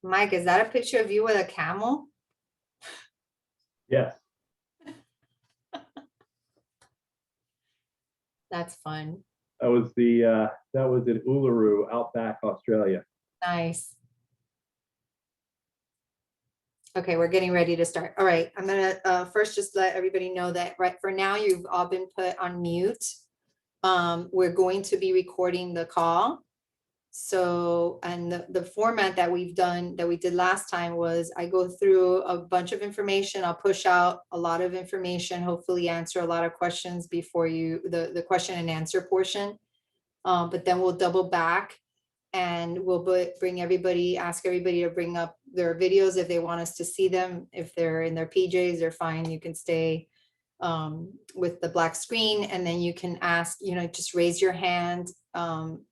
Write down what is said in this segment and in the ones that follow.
Mike, is that a picture of you with a camel? Yes. That's fun. That was in Uluru, Outback, Australia. Nice. Okay, we're getting ready to start. All right, I'm gonna first just let everybody know that right for now you've all been put on mute. We're going to be recording the call. So, and the format that we did last time was I go through a bunch of information. I'll push out a lot of information, hopefully answer a lot of questions before the question and answer portion. But then we'll double back and we'll ask everybody to bring up their videos if they want us to see them. If they're in their PJs, they're fine. You can stay with the black screen, and then you can ask, just raise your hand.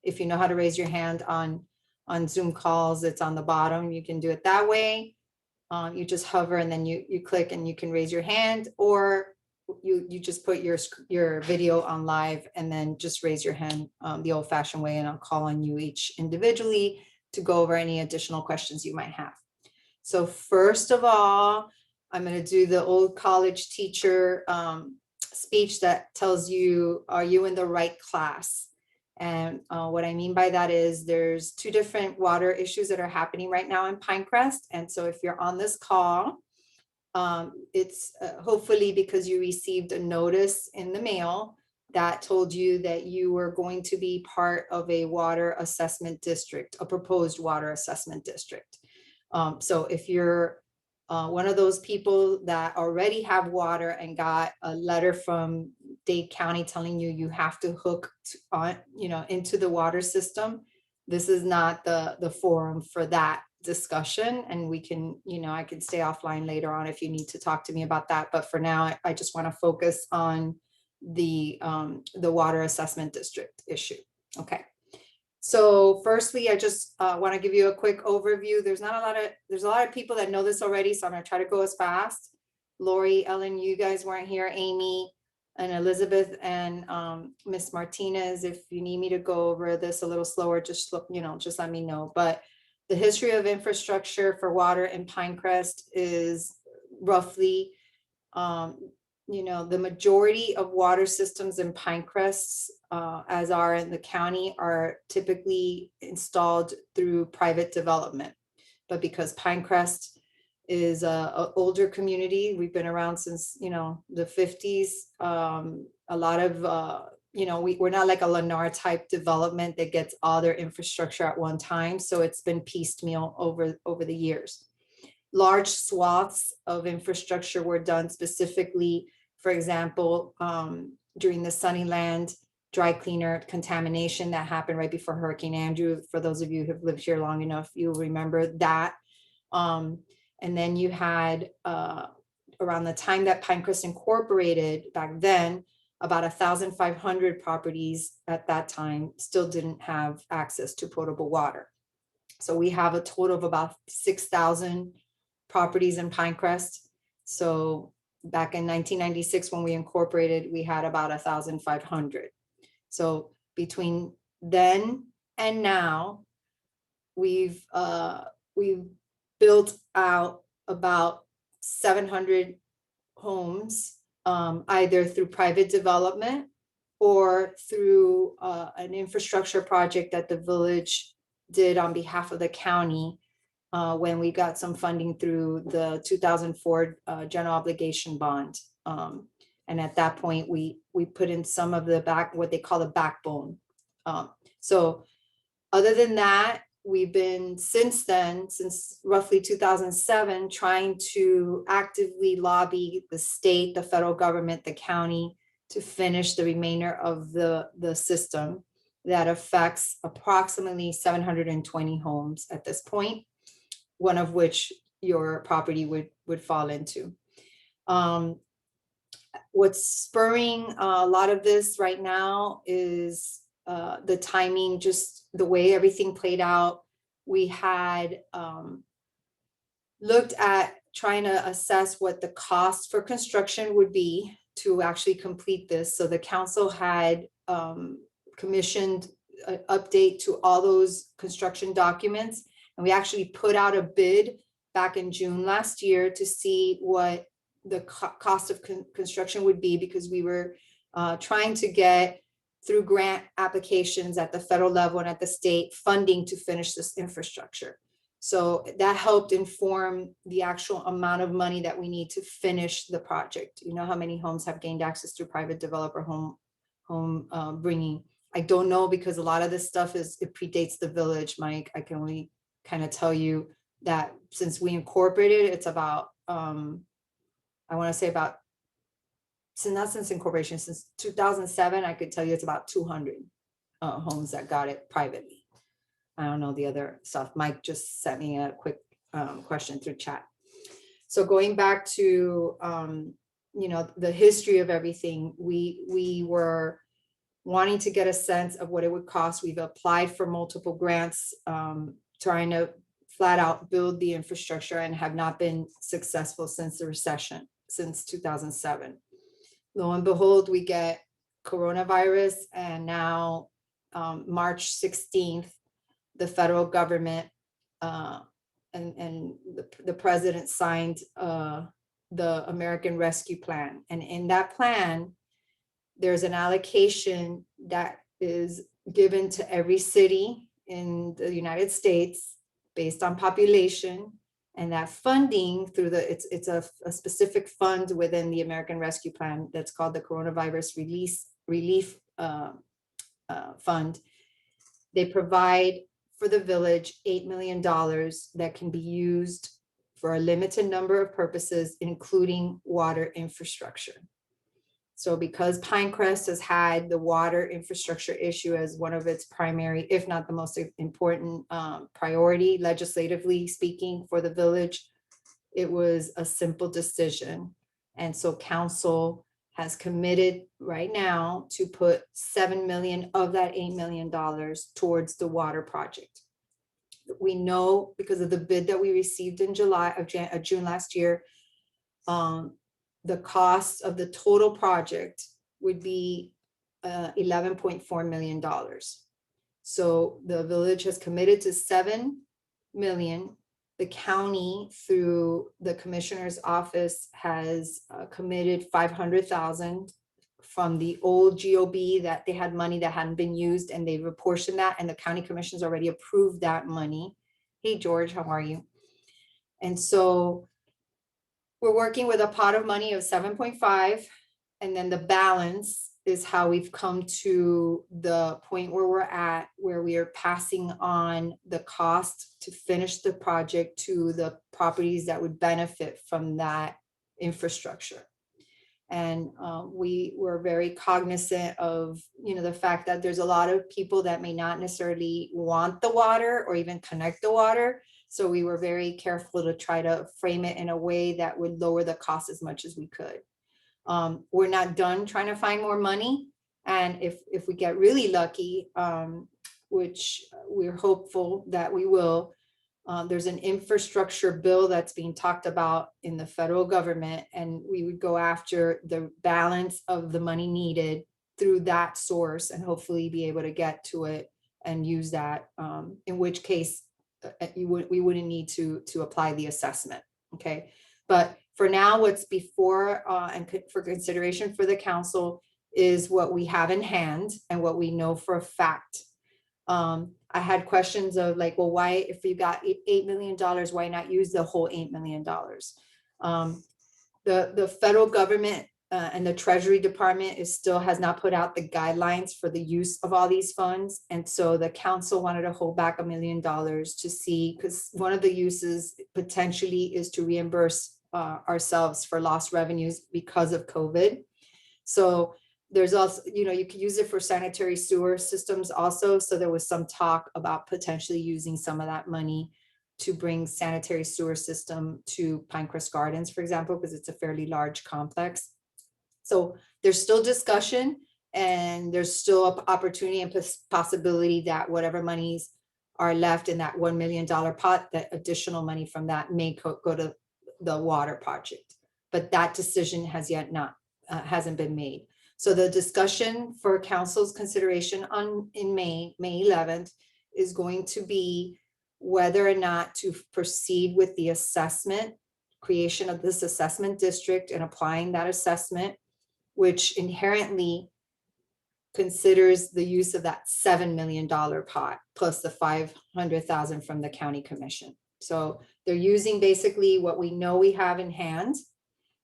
If you know how to raise your hand on Zoom calls, it's on the bottom. You can do it that way. You just hover and then you click and you can raise your hand, or you just put your video on live and then just raise your hand the old fashioned way, and I'll call on you each individually to go over any additional questions you might have. So first of all, I'm going to do the old college teacher speech that tells you, are you in the right class? And what I mean by that is there's two different water issues that are happening right now in Pinecrest. And so if you're on this call, it's hopefully because you received a notice in the mail that told you that you were going to be part of a water assessment district, a proposed water assessment district. So if you're one of those people that already have water and got a letter from Dade County telling you have to hook on, into the water system, this is not the forum for that discussion. And we can, I can stay offline later on if you need to talk to me about that. But for now, I just want to focus on the water assessment district issue. Okay. So firstly, I just want to give you a quick overview. There's a lot of people that know this already, so I'm going to try to go as fast. Lori, Ellen, you guys weren't here. Amy and Elizabeth and Miss Martinez, if you need me to go over this a little slower, just let me know. But the history of infrastructure for water in Pinecrest is roughly the majority of water systems in Pinecrest, as are in the county, are typically installed through private development. But because Pinecrest is a older community, we've been around since, the 50s. A lot of, we're not like a Lennar type development that gets all their infrastructure at one time. So it's been piecemeal over the years. Large swaths of infrastructure were done specifically, for example, during the Sunnyland dry cleaner contamination that happened right before Hurricane Andrew. For those of you who have lived here long enough, you'll remember that. And then you had, around the time that Pinecrest incorporated back then, about 1,500 properties at that time still didn't have access to potable water. So we have a total of about 6,000 properties in Pinecrest. So back in 1996, when we incorporated, we had about 1,500. So between then and now, we've built out about 700 homes, either through private development or through an infrastructure project that the village did on behalf of the county when we got some funding through the 2004 general obligation bond. And at that point, we put in some of the what they call the backbone. So other than that, we've been since roughly 2007, trying to actively lobby the state, the federal government, the county to finish the remainder of the system that affects approximately 720 homes at this point, one of which your property would fall into. What's spurring a lot of this right now is the timing, just the way everything played out. We had looked at trying to assess what the cost for construction would be to actually complete this. So the council had commissioned an update to all those construction documents. And we actually put out a bid back in June last year to see what the cost of construction would be, because we were trying to get through grant applications at the federal level and at the state funding to finish this infrastructure. So that helped inform the actual amount of money that we need to finish the project. You know how many homes have gained access to private developer home bringing? I don't know, because a lot of this stuff it predates the village, Mike. I can only kind of tell you that since we incorporated, it's about I want to say about, not since incorporation, since 2007, I could tell you it's about 200 homes that got it privately. I don't know the other stuff. Mike just sent me a quick question through chat. So going back to, the history of everything, we were wanting to get a sense of what it would cost. We've applied for multiple grants, trying to flat out build the infrastructure, and have not been successful since the recession, since 2007. Lo and behold, we get coronavirus, and now March 16th, the federal government and the president signed the American Rescue Plan. And in that plan, there's an allocation that is given to every city in the United States based on population. And that funding through it's a specific fund within the American Rescue Plan that's called the Coronavirus Relief Fund. They provide for the village $8 million that can be used for a limited number of purposes, including water infrastructure. So because Pinecrest has had the water infrastructure issue as one of its primary, if not the most important priority, legislatively speaking, for the village, it was a simple decision. And so council has committed right now to put 7 million of that $8 million towards the water project. We know, because of the bid that we received in June last year, the cost of the total project would be $11.4 million. So the village has committed to 7 million. The county, through the commissioner's office, has committed 500,000 from the old GOB that they had money that hadn't been used, and they've apportioned that, and the county commission's already approved that money. Hey, George, how are you? And so we're working with a pot of money of 7.5, and then the balance is how we've come to the point where we're at, where we are passing on the cost to finish the project to the properties that would benefit from that infrastructure. And we were very cognizant of, the fact that there's a lot of people that may not necessarily want the water or even connect the water. So we were very careful to try to frame it in a way that would lower the cost as much as we could. We're not done trying to find more money. And if we get really lucky, which we're hopeful that we will, there's an infrastructure bill that's being talked about in the federal government, and we would go after the balance of the money needed through that source, and hopefully be able to get to it and use that, in which case we wouldn't need to apply the assessment. Okay, but for now, what's before and for consideration for the council is what we have in hand and what we know for a fact. I had questions of like, well, why, if you got $8 million, why not use the whole $8 million? The federal government and the Treasury Department has not put out the guidelines for the use of all these funds. And so the council wanted to hold back $1 million to see, because one of the uses potentially is to reimburse ourselves for lost revenues because of COVID. So there's also, you could use it for sanitary sewer systems also. So there was some talk about potentially using some of that money to bring sanitary sewer system to Pinecrest Gardens, for example, because it's a fairly large complex. So there's still discussion, and there's still an opportunity and possibility that whatever monies are left in that $1 million pot, that additional money from that may go to the water project. But that decision hasn't been made. So the discussion for council's consideration in May 11th is going to be whether or not to proceed with the assessment, creation of this assessment district and applying that assessment, which inherently considers the use of that $7 million pot plus the 500,000 from the county commission. So they're using basically what we know we have in hand.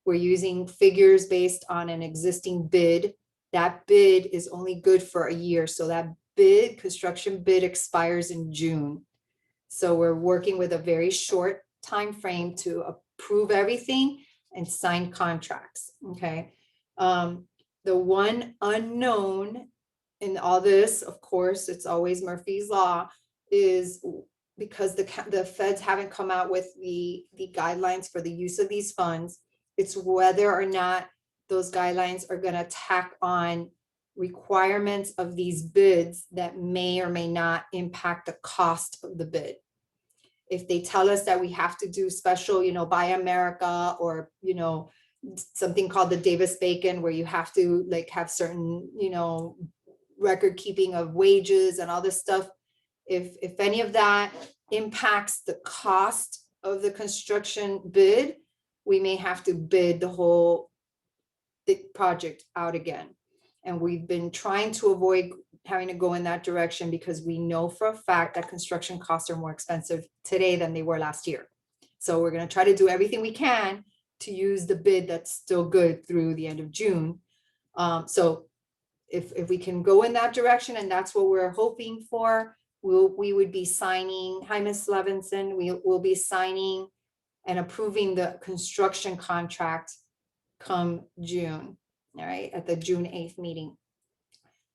We're using figures based on an existing bid. That bid is only good for a year. So that bid, construction bid, expires in June. So we're working with a very short time frame to approve everything and sign contracts. Okay. The one unknown in all this, of course, it's always Murphy's Law, is because the feds haven't come out with the guidelines for the use of these funds. It's whether or not those guidelines are going to tack on requirements of these bids that may or may not impact the cost of the bid. If they tell us that we have to do special, Buy America, or, something called the Davis-Bacon, where you have to like have certain, record keeping of wages and all this stuff. If any of that impacts the cost of the construction bid, we may have to bid the whole project out again. And we've been trying to avoid having to go in that direction because we know for a fact that construction costs are more expensive today than they were last year. So we're going to try to do everything we can to use the bid that's still good through the end of June. So if we can go in that direction, and that's what we're hoping for, we would be signing, hi, Ms. Levinson, we'll be signing and approving the construction contract come June, all right, at the June 8th meeting.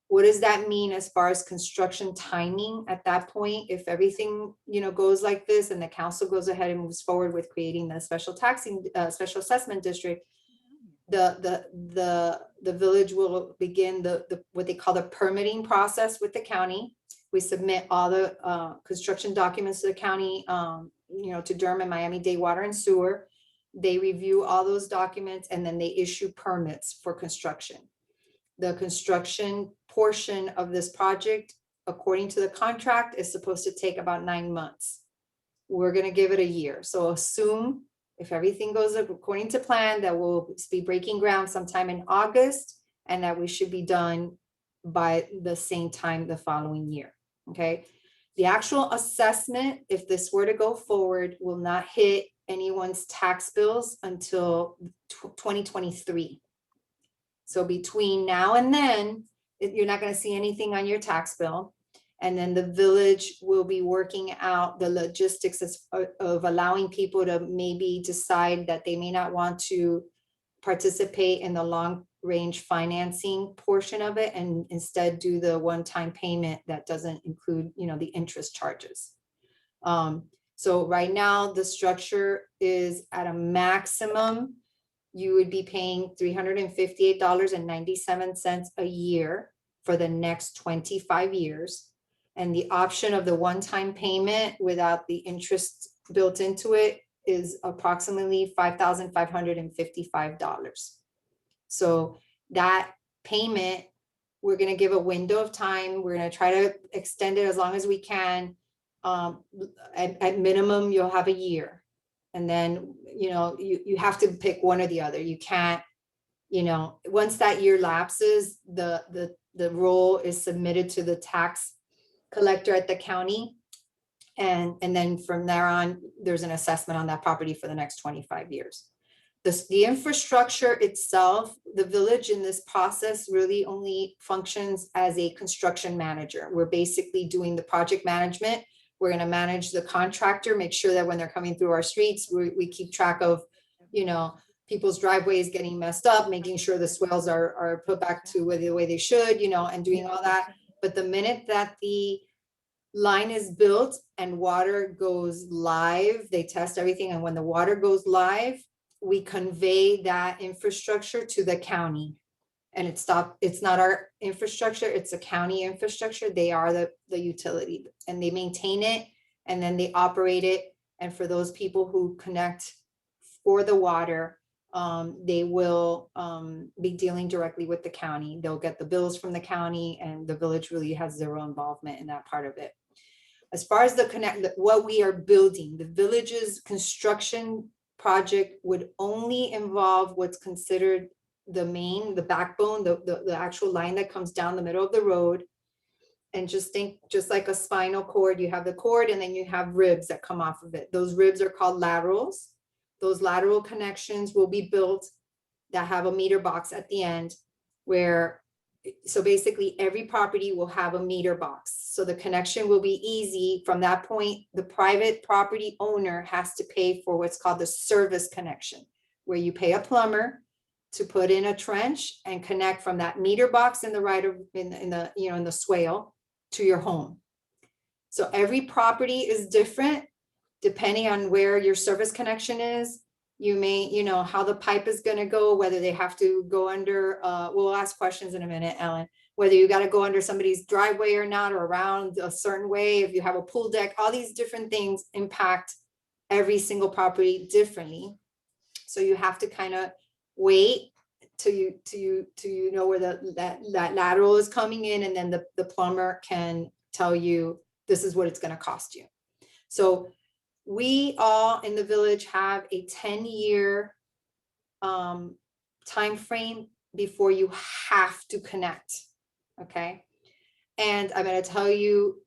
What does that mean as far as construction timing at that point? If everything, goes like this and the council goes ahead and moves forward with creating the special assessment district, the village will begin the what they call the permitting process with the county. We submit all the construction documents to the county, to Durham and Miami-Dade Water and Sewer. They review all those documents and then they issue permits for construction. The construction portion of this project, according to the contract, is supposed to take about 9 months. We're going to give it a year. So assume if everything goes according to plan, that we'll be breaking ground sometime in August and that we should be done by the same time the following year. Okay. The actual assessment, if this were to go forward, will not hit anyone's tax bills until 2023. So between now and then, you're not going to see anything on your tax bill. And then the village will be working out the logistics of allowing people to maybe decide that they may not want to participate in the long range financing portion of it and instead do the one-time payment that doesn't include, the interest charges. So right now the structure is at a maximum. You would be paying $358.97 a year for the next 25 years. And the option of the one-time payment without the interest built into it is approximately $5,555. So that payment, we're going to give a window of time. We're going to try to extend it as long as we can. At minimum, you'll have a year. And then, you have to pick one or the other. You can't, once that year lapses, the roll is submitted to the tax collector at the county. And then from there on, there's an assessment on that property for the next 25 years. The infrastructure itself, the village in this process really only functions as a construction manager. We're basically doing the project management. We're going to manage the contractor, make sure that when they're coming through our streets, we keep track of, people's driveways getting messed up, making sure the swales are put back to the way they should, and doing all that. But the minute that the line is built and water goes live, they test everything. And when the water goes live, we convey that infrastructure to the county. And it's not our infrastructure, it's a county infrastructure. They are the utility and they maintain it and then they operate it. And for those people who connect for the water, they will be dealing directly with the county. They'll get the bills from the county and the village really has zero involvement in that part of it. As far as what we are building, the village's construction project would only involve what's considered the backbone, the actual line that comes down the middle of the road. And just think, just like a spinal cord, you have the cord and then you have ribs that come off of it. Those ribs are called laterals. Those lateral connections will be built that have a meter box at the end where, so basically every property will have a meter box. So the connection will be easy. From that point, the private property owner has to pay for what's called the service connection, where you pay a plumber to put in a trench and connect from that meter box in the right of in the swale to your home. So every property is different depending on where your service connection is. You may, how the pipe is going to go, whether they have to go under, we'll ask questions in a minute, Ellen, whether you got to go under somebody's driveway or not, or around a certain way, if you have a pool deck, all these different things impact every single property differently. So you have to kind of wait till you know where that lateral is coming in, and then the plumber can tell you this is what it's going to cost you. So we all in the village have a 10-year time frame before you have to connect. Okay. And I'm going to tell you,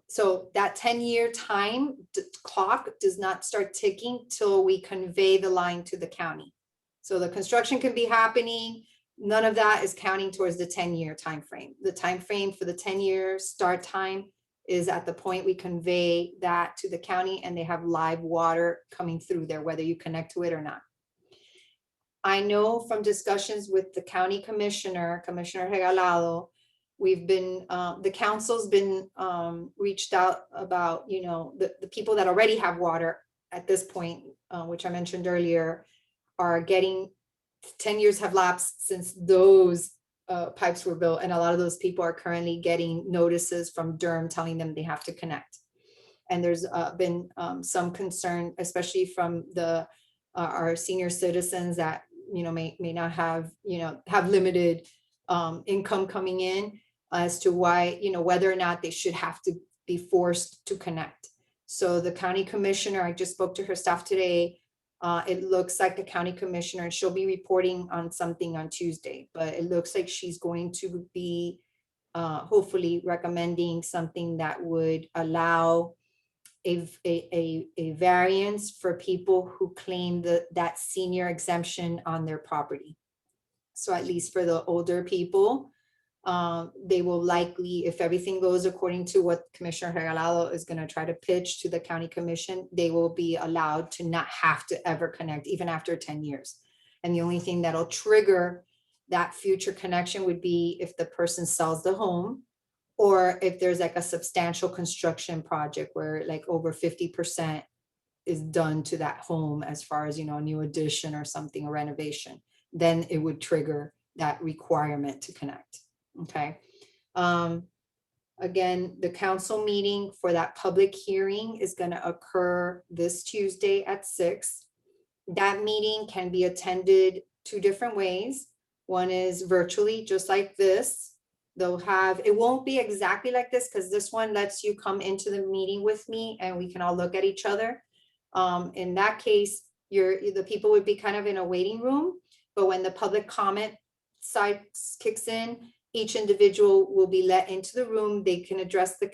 so that 10-year time clock does not start ticking till we convey the line to the county. So the construction can be happening. None of that is counting towards the 10-year time frame. The time frame for the 10-year start time is at the point we convey that to the county and they have live water coming through there, whether you connect to it or not. I know from discussions with the county commissioner, Commissioner Regalado, we've been, the council's been reached out about, the people that already have water at this point, which I mentioned earlier, are getting 10 years have lapsed since those pipes were built. And a lot of those people are currently getting notices from Durham telling them they have to connect. And there's been some concern, especially from our senior citizens that, may not have, have limited income coming in, as to why, whether or not they should have to be forced to connect. So the county commissioner, I just spoke to her staff today. It looks like the county commissioner, and she'll be reporting on something on Tuesday, but it looks like she's going to be hopefully recommending something that would allow a variance for people who claim that senior exemption on their property. So at least for the older people, they will likely, if everything goes according to what Commissioner Regalado is going to try to pitch to the county commission, they will be allowed to not have to ever connect, even after 10 years. And the only thing that'll trigger that future connection would be if the person sells the home, or if there's like a substantial construction project where like over 50% is done to that home, as far as, a new addition or something, a renovation, then it would trigger that requirement to connect. Okay. Again, the council meeting for that public hearing is going to occur this Tuesday at 6. That meeting can be attended 2 different ways. One is virtually, just like this. It won't be exactly like this, because this one lets you come into the meeting with me and we can all look at each other. In that case, the people would be kind of in a waiting room, but when the public comment side kicks in, each individual will be let into the room. They can address the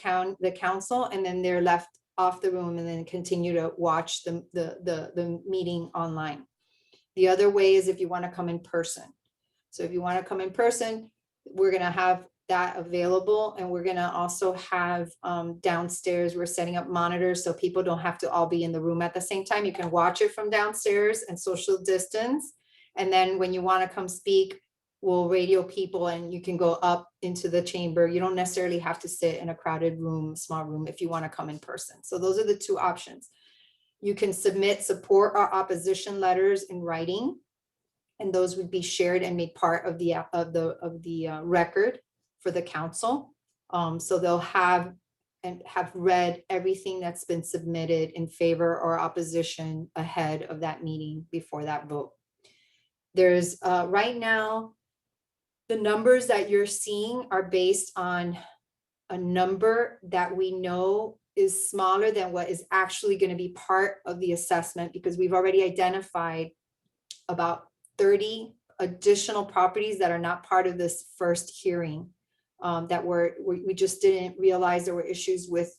council, and then they're left off the room and then continue to watch the meeting online. The other way is if you want to come in person. So if you want to come in person, we're going to have that available, and we're going to also have downstairs, we're setting up monitors so people don't have to all be in the room at the same time. You can watch it from downstairs and social distance. And then when you want to come speak, we'll radio people and you can go up into the chamber. You don't necessarily have to sit in a crowded room, small room, if you want to come in person. So those are the 2 options. You can submit support or opposition letters in writing, and those would be shared and made part of the record for the council. So they'll have read everything that's been submitted in favor or opposition ahead of that meeting before that vote. There's right now, the numbers that you're seeing are based on a number that we know is smaller than what is actually going to be part of the assessment, because we've already identified about 30 additional properties that are not part of this first hearing, that we just didn't realize there were issues with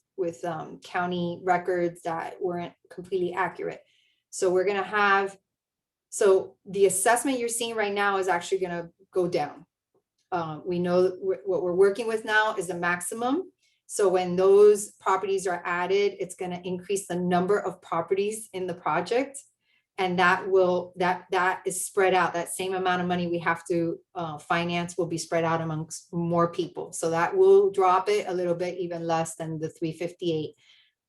county records that weren't completely accurate. So we're going to have, so the assessment you're seeing right now is actually going to go down. We know what we're working with now is the maximum. So when those properties are added, it's going to increase the number of properties in the project. And that is spread out. That same amount of money we have to finance will be spread out amongst more people. So that will drop it a little bit, even less than the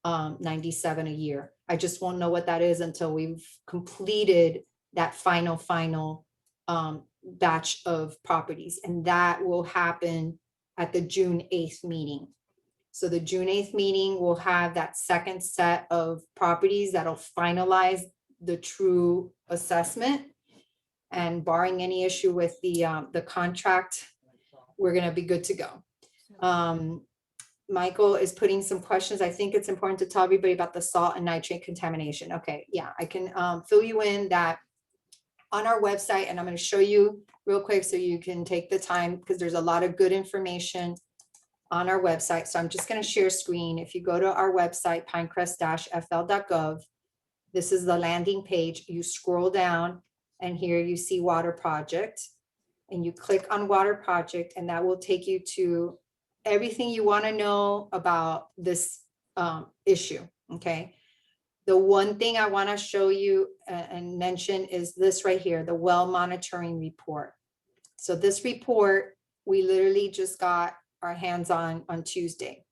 358.97 a year. I just won't know what that is until we've completed that final batch of properties. And that will happen at the June 8th meeting. So the June 8th meeting will have that second set of properties that'll finalize the true assessment. And barring any issue with the contract, we're going to be good to go. Michael is putting some questions. I think it's important to tell everybody about the salt and nitrate contamination. Okay, yeah, I can fill you in that on our website, and I'm going to show you real quick so you can take the time, because there's a lot of good information on our website. So I'm just going to share screen. If you go to our website, pinecrest-fl.gov, this is the landing page. You scroll down and here you see water project, and you click on water project, and that will take you to everything you want to know about this issue. Okay. The one thing I want to show you and mention is this right here, the well monitoring report. So this report, we literally just got our hands on Tuesday.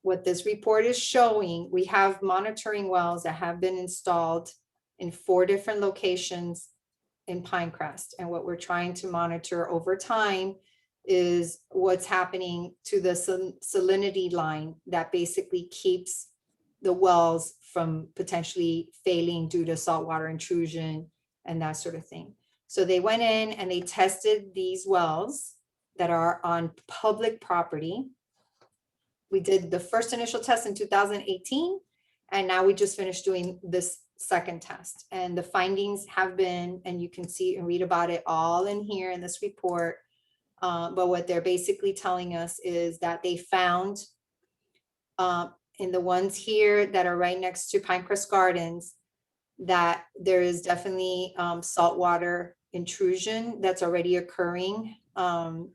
What this report is showing, we have monitoring wells that have been installed in 4 different locations in Pinecrest. And what we're trying to monitor over time is what's happening to the salinity line that basically keeps the wells from potentially failing due to saltwater intrusion and that sort of thing. So they went in and they tested these wells that are on public property. We did the first initial test in 2018, and now we just finished doing this second test. And the findings have been, and you can see and read about it all in here in this report. But what they're basically telling us is that they found in the ones here that are right next to Pinecrest Gardens, that there is definitely saltwater intrusion that's already occurring, an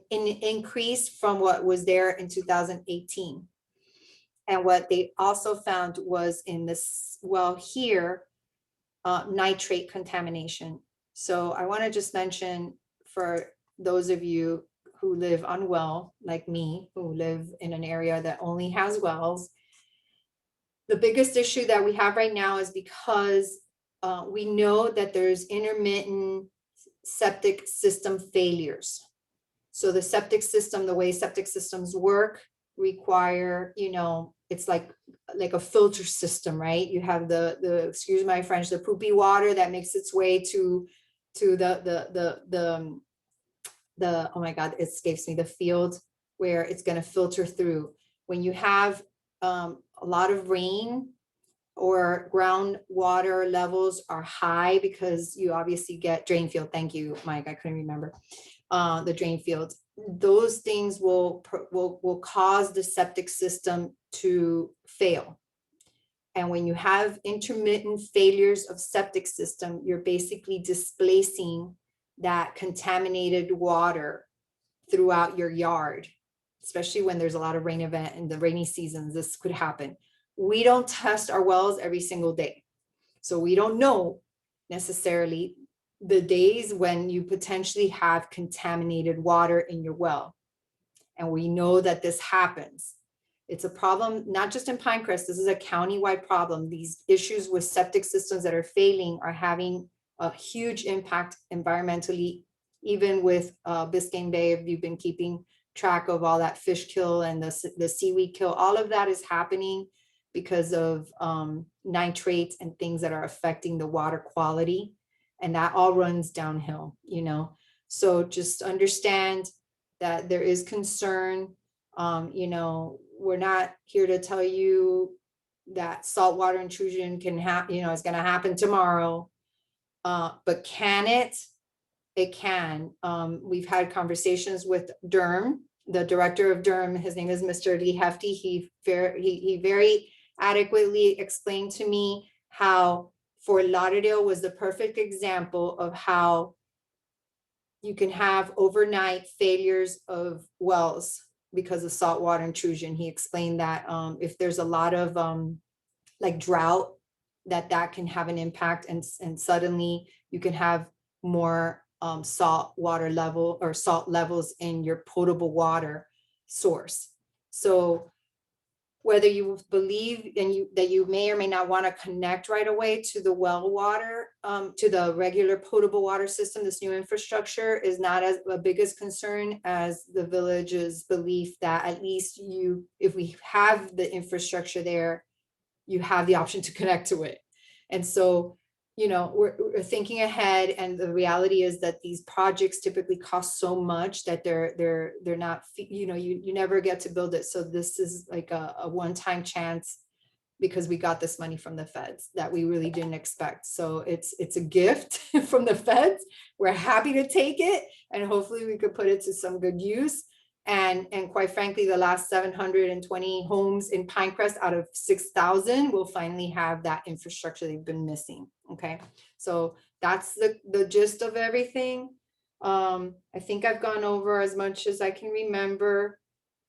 increase from what was there in 2018. And what they also found was in this well here, nitrate contamination. So I want to just mention, for those of you who live on well, like me, who live in an area that only has wells, the biggest issue that we have right now is because we know that there's intermittent septic system failures. So the septic system, the way septic systems work, require, it's like a filter system, right? You have the excuse my French, the poopy water that makes its way to the oh my God, it escapes me, the field where it's going to filter through. When you have a lot of rain or groundwater levels are high, because you obviously get drain field. Thank you, Mike. I couldn't remember the drain fields. Those things will cause the septic system to fail. And when you have intermittent failures of septic system, you're basically displacing that contaminated water throughout your yard, especially when there's a lot of rain event in the rainy seasons. This could happen. We don't test our wells every single day, so we don't know necessarily the days when you potentially have contaminated water in your well. And we know that this happens. It's a problem, not just in Pinecrest. This is a county-wide problem. These issues with septic systems that are failing are having a huge impact environmentally, even with Biscayne Bay. If you've been keeping track of all that fish kill and the seaweed kill, all of that is happening because of nitrates and things that are affecting the water quality. And that all runs downhill, So just understand that there is concern You know, we're not here to tell you that saltwater intrusion can happen, you know, it's gonna happen tomorrow. But can it? It can. We've had conversations with DERM, the director of DERM. His name is Mr. Lee Hefty. He very adequately explained to me how Fort Lauderdale was the perfect example of how you can have overnight failures of wells because of saltwater intrusion. He explained that if there's a lot of like drought, that can have an impact, and suddenly you can have more salt water level or salt levels in your potable water source. So whether you believe and that you may or may not want to connect right away to the well water, to the regular potable water system, this new infrastructure is not as a biggest concern as the village's belief that at least if we have the infrastructure there, you have the option to connect to it. And so, you know, we're thinking ahead, and the reality is that these projects typically cost so much that they're not, you know, you never get to build it. So this is like a one-time chance because we got this money from the feds that we really didn't expect. So it's a gift from the feds. We're happy to take it, and hopefully we could put it to some good use. And quite frankly, the last 720 homes in Pinecrest out of 6,000 will finally have that infrastructure they've been missing. Okay, so that's the gist of everything. I think I've gone over as much as I can remember.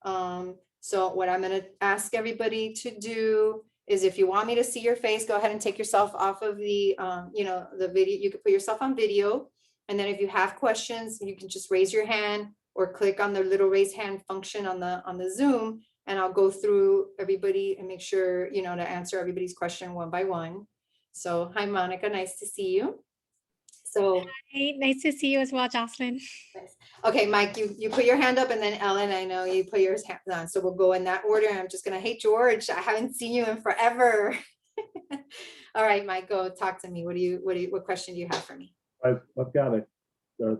So what I'm going to ask everybody to do is, if you want me to see your face, go ahead and take yourself off of the, you know, the video. You can put yourself on video. And then if you have questions, you can just raise your hand or click on the little raise hand function on the Zoom, and I'll go through everybody and make sure, you know, to answer everybody's question one by one. So hi, Monica, nice to see you. So Hey, nice to see you as well, Jocelyn. nice. Okay, Mike, you put your hand up, and then Ellen, I know you put yours hands on. So we'll go in that order. I'm just gonna, hey, George, I haven't seen you in forever. All right, Mike, go talk to me. What question do you have for me? I've got a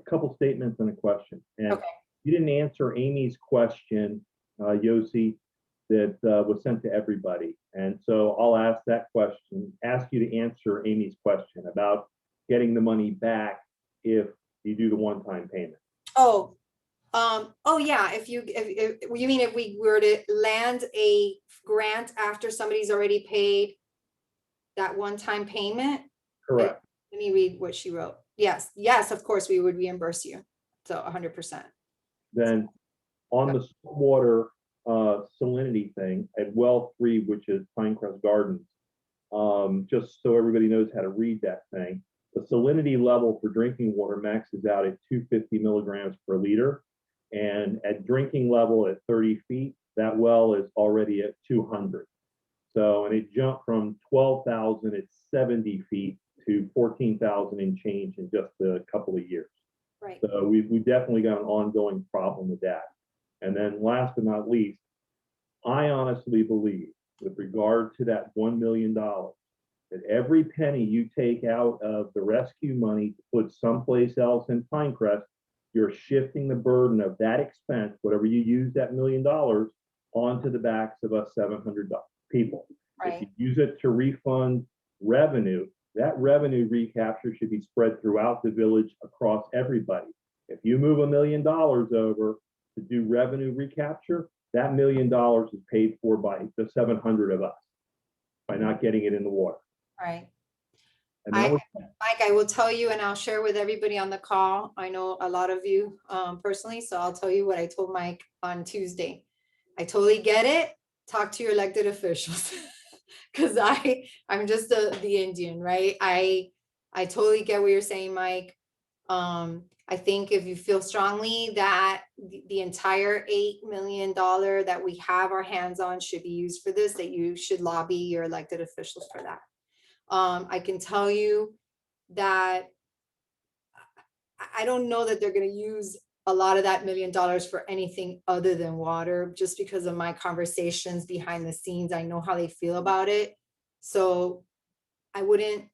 couple statements and a question. And Okay. you didn't answer Amy's question, Yossi, that was sent to everybody. And so I'll ask that question, ask you to answer Amy's question about getting the money back if you do the one-time payment. Oh, yeah, if you mean if we were to land a grant after somebody's already paid that one-time payment? Correct. Let me read what she wrote. Yes, of course, we would reimburse you. So 100%. Then on the water salinity thing at well 3, which is Pinecrest Gardens, just so everybody knows how to read that thing, the salinity level for drinking water maxes out at 250 milligrams per liter. And at drinking level at 30 feet, that well is already at 200. So, and it jumped from 12,000 at 70 feet to 14,000 and change in just a couple of years. Right. So we definitely got an ongoing problem with that. And then last but not least, I honestly believe with regard to that $1 million, that every penny you take out of the rescue money to put someplace else in Pinecrest, you're shifting the burden of that expense, whatever you use that $1 million, onto the backs of us 700 people. Right. If you use it to refund revenue, that revenue recapture should be spread throughout the village across everybody. If you move $1 million over to do revenue recapture, that $1 million is paid for by the 700 of us by not getting it in the water. Right. And that was Mike, I will tell you, and I'll share with everybody on the call. I know a lot of you personally, so I'll tell you what I told Mike on Tuesday. I totally get it. Talk to your elected officials. Because I'm just the Indian, right? I totally get what you're saying, Mike. I think if you feel strongly that the entire $8 million that we have our hands on should be used for this, that you should lobby your elected officials for that. I can tell you that I don't know that they're going to use a lot of that $1 million for anything other than water, just because of my conversations behind the scenes. I know how they feel about it. So I wouldn't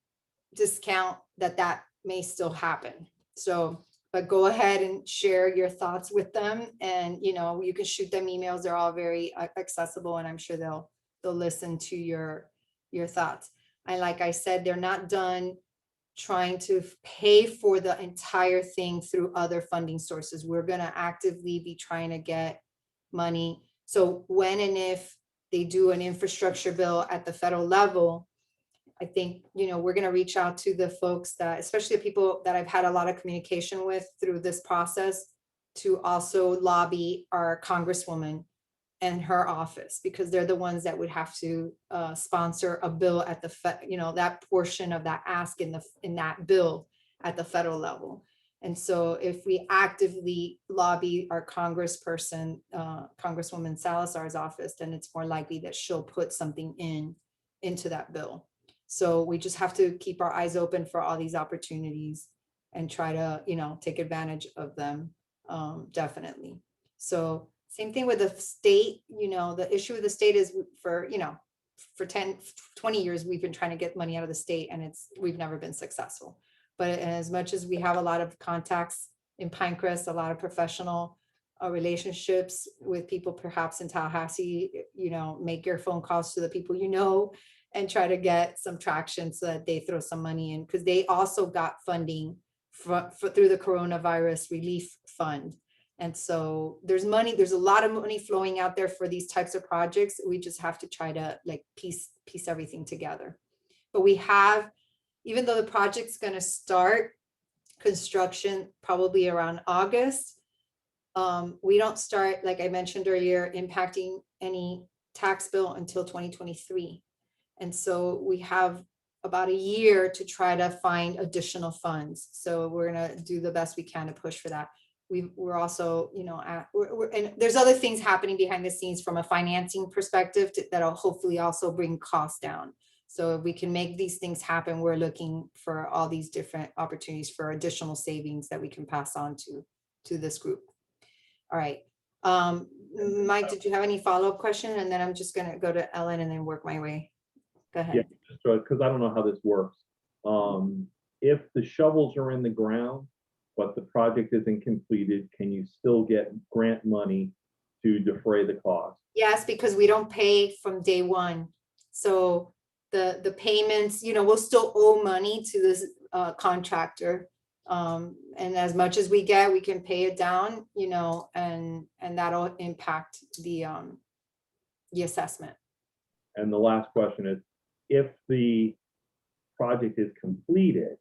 discount that may still happen. So but go ahead and share your thoughts with them. And, you know, you can shoot them emails. They're all very accessible, and I'm sure they'll listen to your thoughts. And like I said, they're not done trying to pay for the entire thing through other funding sources. We're going to actively be trying to get money. So when and if they do an infrastructure bill at the federal level, I think, you know, we're going to reach out to the folks that, especially the people that I've had a lot of communication with through this process, to also lobby our Congresswoman and her office, because they're the ones that would have to sponsor a bill at the, you know, that portion of that ask in that bill at the federal level. And so if we actively lobby our congressperson, Congresswoman Salazar's office, then it's more likely that she'll put something into that bill. So we just have to keep our eyes open for all these opportunities and try to, you know, take advantage of them, definitely. So same thing with the state. You know, the issue with the state is for, you know, for 10, 20 years, we've been trying to get money out of the state, and we've never been successful. But as much as we have a lot of contacts in Pinecrest, a lot of professional relationships with people perhaps in Tallahassee, you know, make your phone calls to the people you know and try to get some traction so that they throw some money in, because they also got funding through the coronavirus relief fund. And so there's money, there's a lot of money flowing out there for these types of projects. We just have to try to like piece everything together. But we have, even though the project's going to start construction probably around August, we don't start, like I mentioned earlier, impacting any tax bill until 2023. And so we have about a year to try to find additional funds. So we're going to do the best we can to push for that. We're also, you know, and there's other things happening behind the scenes from a financing perspective that'll hopefully also bring costs down. So if we can make these things happen, we're looking for all these different opportunities for additional savings that we can pass on to this group. All right. Mike, did you have any follow-up question? And then I'm just going to go to Ellen and then work my way. Go ahead. Yeah, because I don't know how this works. If the shovels are in the ground, but the project isn't completed, can you still get grant money to defray the cost? Yes, because we don't pay from day one. So the payments, you know, we'll still owe money to this contractor. And as much as we get, we can pay it down, you know, and that'll impact the assessment. And the last question is, if the project is completed,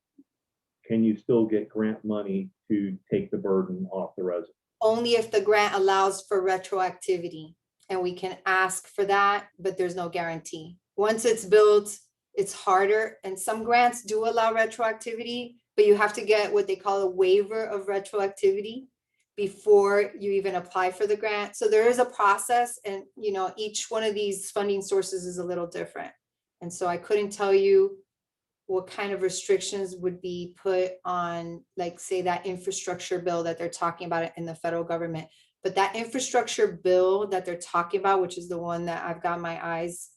can you still get grant money to take the burden off the resident? Only if the grant allows for retroactivity, and we can ask for that, but there's no guarantee. Once it's built, it's harder, and some grants do allow retroactivity, but you have to get what they call a waiver of retroactivity before you even apply for the grant. So there is a process, and you know, each one of these funding sources is a little different. And so I couldn't tell you what kind of restrictions would be put on, like, say, that infrastructure bill that they're talking about in the federal government. But that infrastructure bill that they're talking about, which is the one that I've got my eyes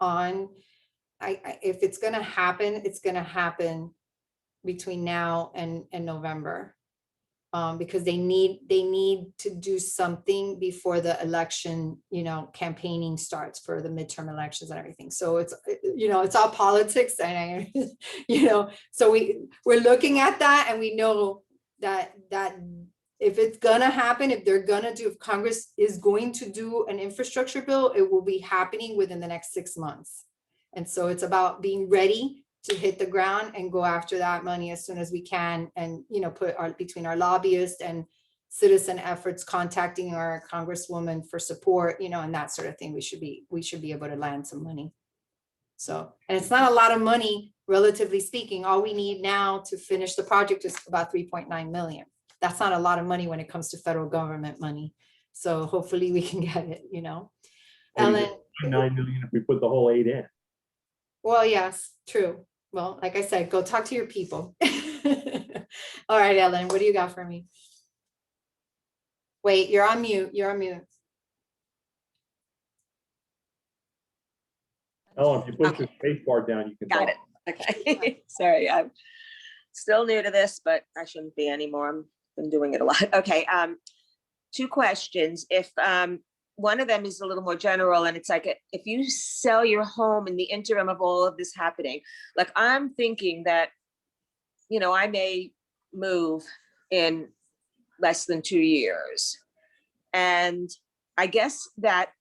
on, if it's going to happen, it's going to happen between now and November. Because they need to do something before the election, you know, campaigning starts for the midterm elections and everything. So it's, you know, it's all politics, and you know, so we're looking at that, and we know that if it's gonna happen, if Congress is going to do an infrastructure bill, it will be happening within the next 6 months. And so it's about being ready to hit the ground and go after that money as soon as we can, and, you know, between our lobbyists and citizen efforts, contacting our Congresswoman for support, you know, and that sort of thing, we should be able to land some money. So, and it's not a lot of money, relatively speaking. All we need now to finish the project is about 3.9 million. That's not a lot of money when it comes to federal government money. So hopefully we can get it, you know. Ellen, 9 million if we put the whole 8 in. Well, yes, true. Well, like I said, go talk to your people. All right, Ellen, what do you got for me? Wait, you're on mute. You're on mute. Ellen, if you push your space bar down, you can Got talk. it. Okay. Sorry, I'm still new to this, but I shouldn't be anymore. I'm been doing it a lot. Okay, two questions. If one of them is a little more general, and it's like, if you sell your home in the interim of all of this happening, like I'm thinking that, you know, I may move in less than 2 years. And I guess that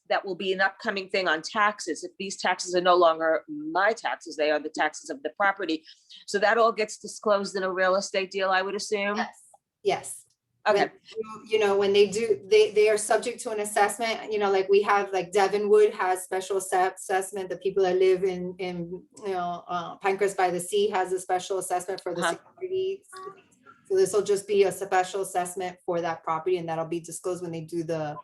that will be an upcoming thing on taxes. If these taxes are no longer my taxes, they are the taxes of the property. So that all gets disclosed in a real estate deal, I would assume. Yes, yes. Okay. When you know, when they do, they are subject to an assessment, you know, like we have, like Devonwood has special assessment. The people that live in, you know, Pinecrest by the Sea has a special assessment for the security. So this will just be a special assessment for that property, and that'll be disclosed when they do the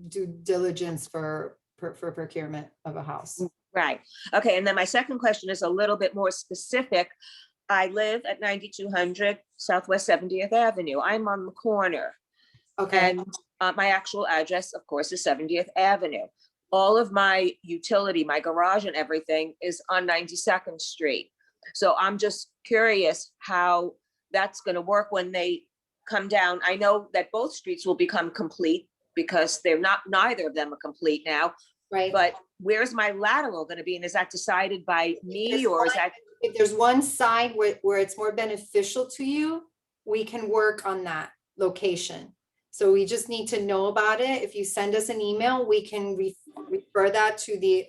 due diligence for procurement of a house. Right. Okay. And then my second question is a little bit more specific. I live at 9200 Southwest 70th Avenue. I'm on the corner. Okay. And my actual address, of course, is 70th Avenue. All of my utility, my garage and everything is on 92nd Street. So I'm just curious how that's going to work when they come down. I know that both streets will become complete because they're not, neither of them are complete now. Right. But where's my lateral going to be? And is that decided by me, or is that? If there's one side where it's more beneficial to you, we can work on that location. So we just need to know about it. If you send us an email, we can refer that to the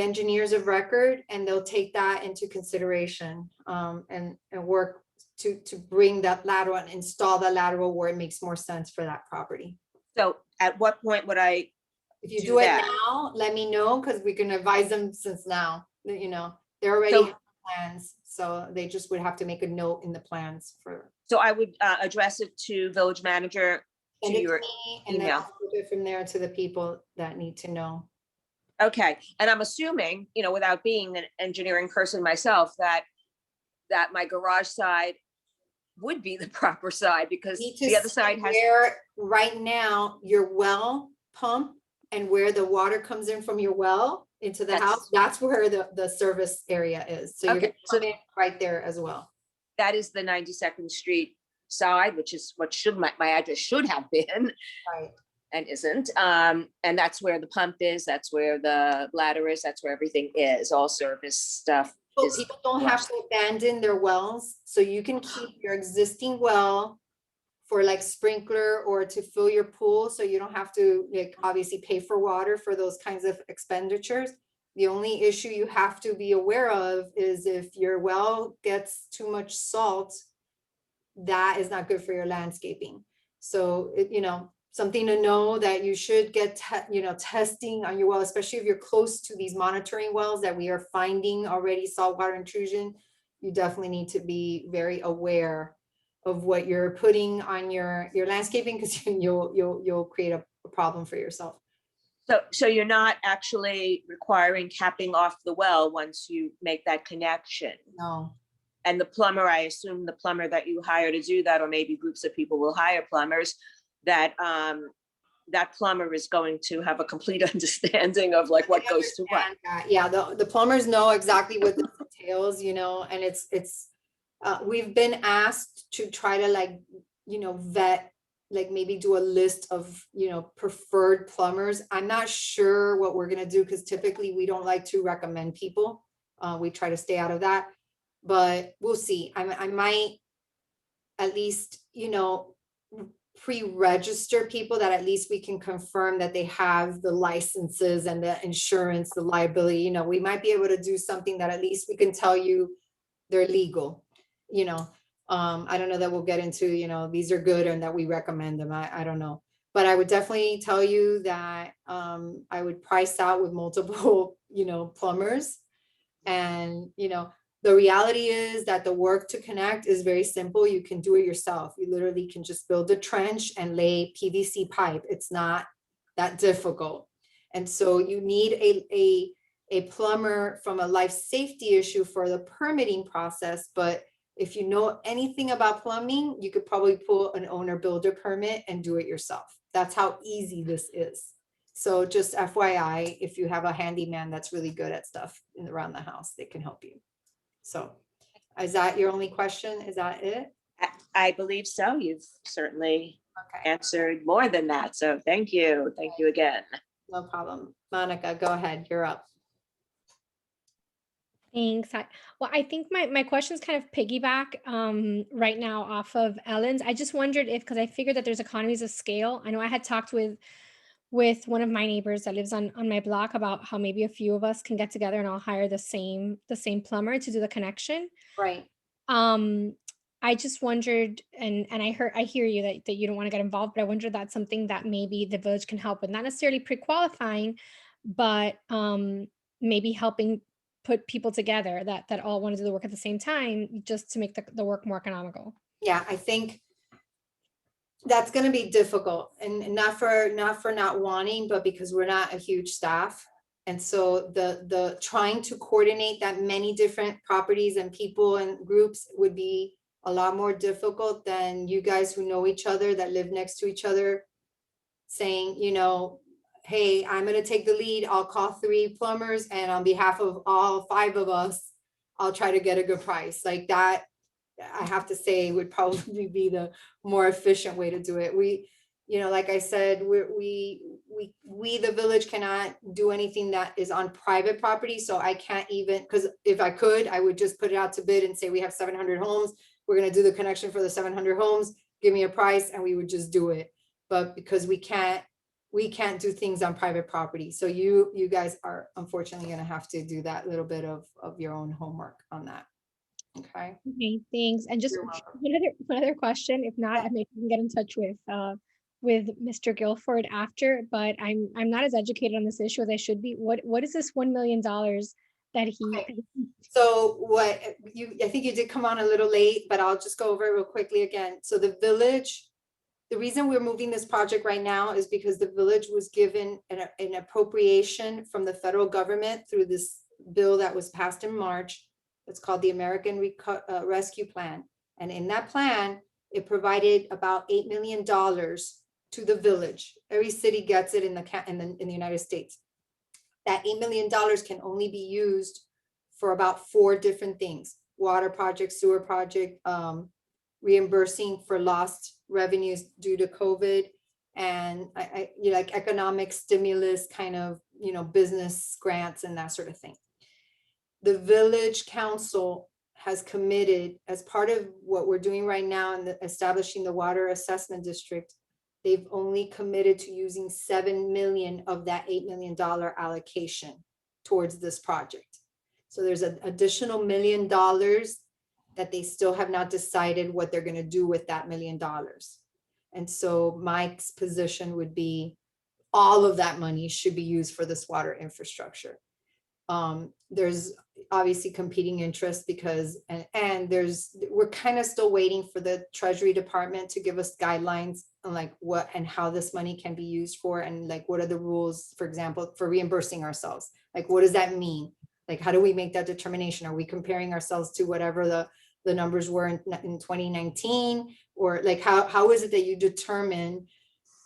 engineers of record, and they'll take that into consideration, and work to bring that lateral and install the lateral where it makes more sense for that property. So at what point would I? If you do it now, let me know, because we can advise them since now, you know, they're already have plans. So they just would have to make a note in the plans for. So I would address it to village manager, to your and then email. I'll do it from there to the people that need to know. Okay. And I'm assuming, you know, without being an engineering person myself, that my garage side would be the proper side, because the other side has. Where right now your well pump and where the water comes in from your well into the house, that's where the service area is. So you're gonna come in right there as well. That is the 92nd Street side, which is what my address should have been. Right. And isn't. And that's where the pump is. That's where the ladder is. That's where everything is. All service stuff. So people don't have to abandon their wells. So you can keep your existing well for like sprinkler or to fill your pool. So you don't have to, like, obviously pay for water for those kinds of expenditures. The only issue you have to be aware of is if your well gets too much salt, that is not good for your landscaping. So, you know, something to know that you should get, testing on your well, especially if you're close to these monitoring wells that we are finding already saltwater intrusion. You definitely need to be very aware of what you're putting on your landscaping, because you'll create a problem for yourself. So you're not actually requiring capping off the well once you make that connection? No. And the plumber, I assume the plumber that you hire to do that, or maybe groups of people will hire plumbers, that that plumber is going to have a complete understanding of like what goes to what. Yeah, the plumbers know exactly what this entails, you know, and it's we've been asked to try to, like, you know, vet, like maybe do a list of, you know, preferred plumbers. I'm not sure what we're gonna do, because typically we don't like to recommend people. We try to stay out of that, but we'll see. I might at least, you know, pre-register people that at least we can confirm that they have the licenses and the insurance, the liability. You know, we might be able to do something that at least we can tell you they're legal, you know. I don't know that we'll get into, you know, these are good and that we recommend them. I don't know, but I would definitely tell you that I would price out with multiple, you know, plumbers. And, you know, the reality is that the work to connect is very simple. You can do it yourself. You literally can just build a trench and lay PVC pipe. It's not that difficult. And so you need a plumber from a life safety issue for the permitting process. But if you know anything about plumbing, you could probably pull an owner builder permit and do it yourself. That's how easy this is. So just FYI, if you have a handyman that's really good at stuff around the house, they can help you. So Is that your only question? Is that it? I believe so. You've certainly Okay, answered more than that. So thank you. Thank you again. no problem. Monica, go ahead. You're up. Thanks. Well, I think my questions kind of piggyback right now off of Ellen's. I just wondered if, because I figured that there's economies of scale. I know I had talked with one of my neighbors that lives on my block about how maybe a few of us can get together and I'll hire the same plumber to do the connection. Right. Um, I just wondered, and I hear you that you don't want to get involved, but I wonder if that's something that maybe the village can help with, not necessarily pre-qualifying, but maybe helping put people together that all want to do the work at the same time, just to make the work more economical. Yeah, I think that's gonna be difficult, and not for not wanting, but because we're not a huge staff. And so the trying to coordinate that many different properties and people and groups would be a lot more difficult than you guys who know each other, that live next to each other, saying, you know, hey, I'm gonna take the lead. I'll call 3 plumbers, and on behalf of all 5 of us, I'll try to get a good price. Like that, I have to say, would probably be the more efficient way to do it. We, you know, like I said, we the village cannot do anything that is on private property. So I can't even, because if I could, I would just put it out to bid and say, we have 700 homes. We're gonna do the connection for the 700 homes. Give me a price, and we would just do it. But because we can't do things on private property. So you guys are unfortunately gonna have to do that little bit of your own homework on that. Okay. Okay, thanks. And just You're welcome. one other question. If not, I maybe can get in touch with Mr. Guilford after, but I'm not as educated on this issue as I should be. What is this $1 million that he? Okay. So what I think you did come on a little late, but I'll just go over it real quickly again. So the village, the reason we're moving this project right now is because the village was given an appropriation from the federal government through this bill that was passed in March. It's called the American Rescue Plan. And in that plan, it provided about $8 million to the village. Every city gets it in the United States. That $8 million can only be used for about 4 different things: water project, sewer project, reimbursing for lost revenues due to COVID, and you know, like economic stimulus kind of, you know, business grants and that sort of thing. The village council has committed, as part of what we're doing right now in establishing the water assessment district, they've only committed to using 7 million of that $8 million allocation towards this project. So there's an additional $1 million that they still have not decided what they're going to do with that $1 million. And so Mike's position would be all of that money should be used for this water infrastructure. There's obviously competing interests because, and we're kind of still waiting for the Treasury Department to give us guidelines on like what and how this money can be used for, and like what are the rules, for example, for reimbursing ourselves. Like, what does that mean? Like, how do we make that determination? Are we comparing ourselves to whatever the numbers were in 2019? Or like, how is it that you determine,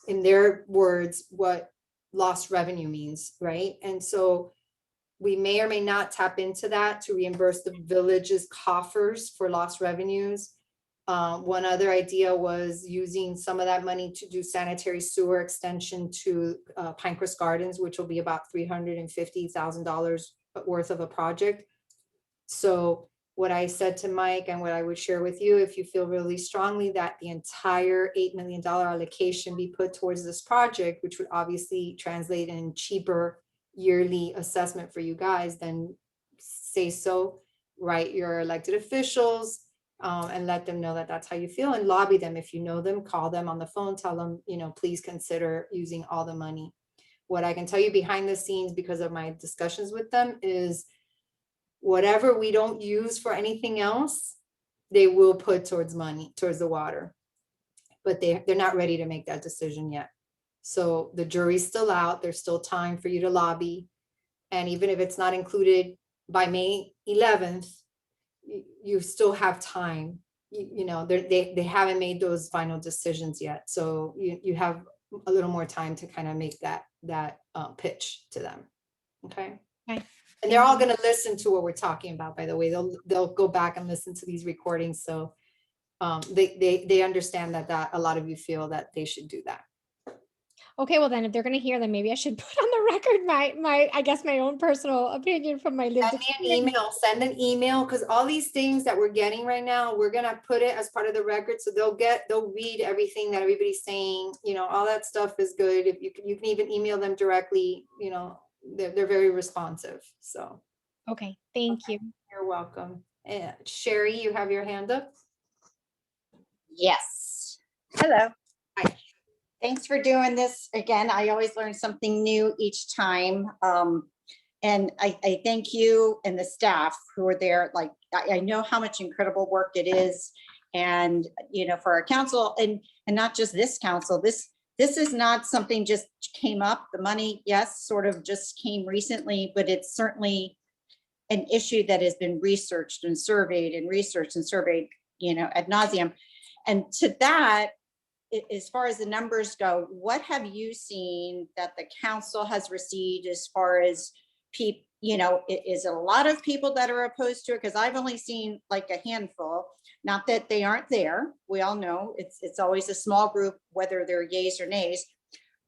in their words, what lost revenue means, right? And so we may or may not tap into that to reimburse the village's coffers for lost revenues. One other idea was using some of that money to do sanitary sewer extension to Pinecrest Gardens, which will be about $350,000 worth of a project. So what I said to Mike, and what I would share with you, if you feel really strongly that the entire $8 million allocation be put towards this project, which would obviously translate in cheaper yearly assessment for you guys, then say so, write your elected officials, and let them know that that's how you feel, and lobby them. If you know them, call them on the phone, tell them, you know, please consider using all the money. What I can tell you behind the scenes, because of my discussions with them, is whatever we don't use for anything else, they will put towards money, towards the water. But they're not ready to make that decision yet. So the jury's still out. There's still time for you to lobby. And even if it's not included by May 11th, you still have time. You know, they haven't made those final decisions yet. So you have a little more time to kind of make that pitch to them. Okay. Okay. And they're all gonna listen to what we're talking about, by the way. They'll go back and listen to these recordings, so they understand that a lot of you feel that they should do that. Okay, well then if they're gonna hear them, maybe I should put on the record I guess my own personal opinion from my lived Send me an experience. send an email, because all these things that we're getting right now, we're gonna put it as part of the record, so they'll read everything that everybody's saying, all that stuff is good. If you can even email them directly, they're very responsive, so Okay, thank you. you're welcome. Sherry, you have your hand up? Yes. Hello. Hi. Thanks for doing this again. I always learn something new each time. And I thank you and the staff who are there. Like, I know how much incredible work it is. And, for our council and not just this council, this is not something just came up. The money, yes, sort of just came recently, but it's certainly an issue that has been researched and surveyed and researched and surveyed, ad nauseum. And to that, as far as the numbers go, what have you seen that the council has received as far as people, is a lot of people that are opposed to it? Because I've only seen like a handful, not that they aren't there. We all know it's always a small group, whether they're yays or nays,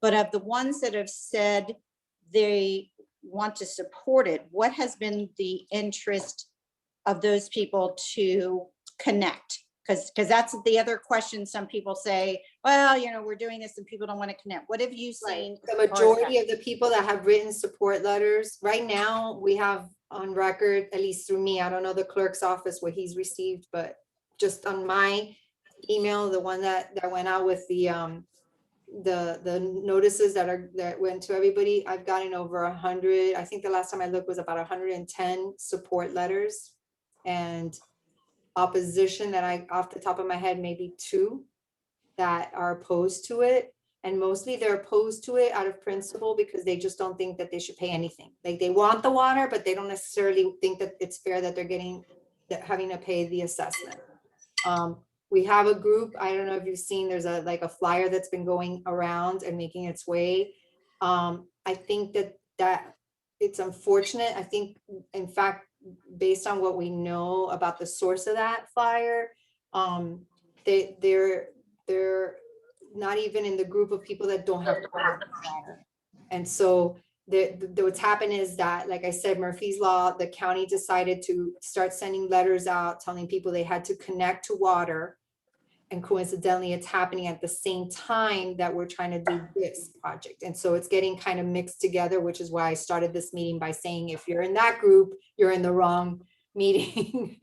but of the ones that have said they want to support it, what has been the interest of those people to connect? Because that's the other question. Some people say, well, we're doing this and people don't want to connect. What have you seen? The majority of the people that have written support letters, right now, we have on record, at least through me, I don't know the clerk's office what he's received, but just on my email, the one that went out with the notices that went to everybody, I've gotten over 100. I think the last time I looked was about 110 support letters, and opposition that off the top of my head, maybe 2 that are opposed to it. And mostly they're opposed to it out of principle because they just don't think that they should pay anything. Like, they want the water, but they don't necessarily think that it's fair that they're having to pay the assessment. We have a group, I don't know if you've seen, there's a flyer that's been going around and making its way. I think that it's unfortunate. I think, in fact, based on what we know about the source of that flyer, they're not even in the group of people that don't have water. And so what's happened is that, like I said, Murphy's Law, the county decided to start sending letters out telling people they had to connect to water. And coincidentally, it's happening at the same time that we're trying to do this project. And so it's getting kind of mixed together, which is why I started this meeting by saying, if you're in that group, you're in the wrong meeting